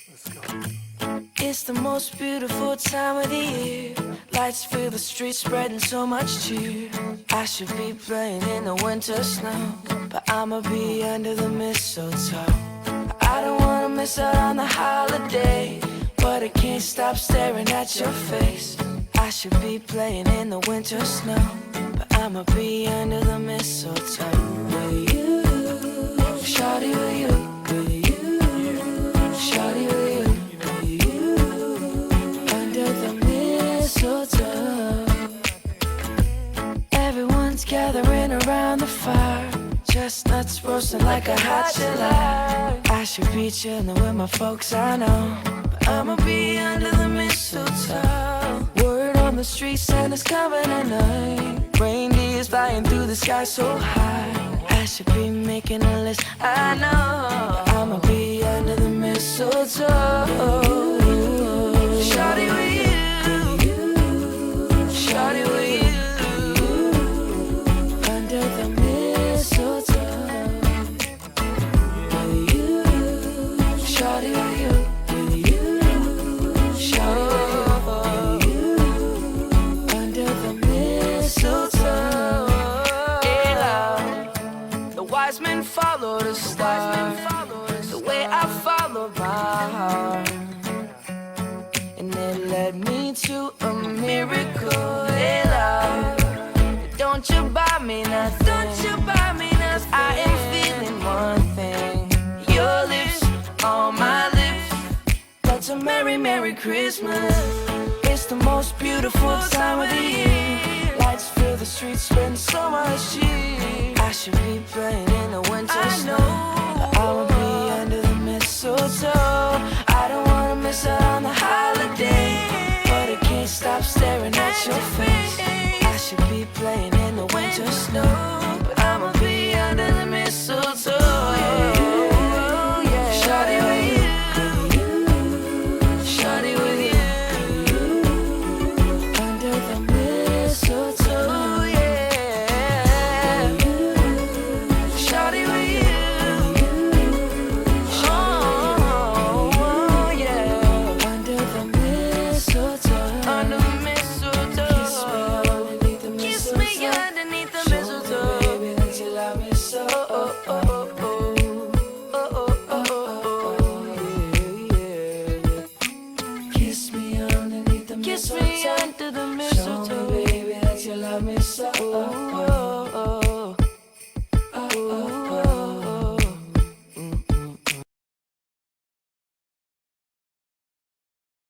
Let's go. It's the most beautiful time of the year. Lights fill the streets, spreading so much cheer. I should be playing in the winter snow, but I'ma be under the mistletoe. I don't wanna miss out on the holiday, but I can't stop staring at your face. I should be playing in the winter snow, but I'ma be under the mistletoe. With you, shawty, with you, with you, shawty, with you, under the mistletoe. Everyone's gathering around the fire, chestnuts roasting like a hot July. I should be chilling with my folks, I know, but I'ma be under the mistletoe. Word on the street, Santa's coming tonight. Reindeer's flying through the sky so high. I should be making a list, I know, but I'ma be under the mistletoe. Shawty with you, shawty with you, under the mistletoe. With you, shawty with you, shawty with you, under the mistletoe. Yeah, love. The wise men follow the star, the way I follow my heart, and it led me to a miracle. Hey, love, don't you buy me nothing, don't you buy me nothing. I am feeling one thing, your lips on my lips. That's a merry, merry Christmas. It's the most beautiful time of the year. Lights fill the streets, spend so much cheer. I should be playing in the winter snow, but I will be under the mistletoe. I don't wanna miss out on the holiday, but I can't stop staring at your face. I should be playing in the winter snow.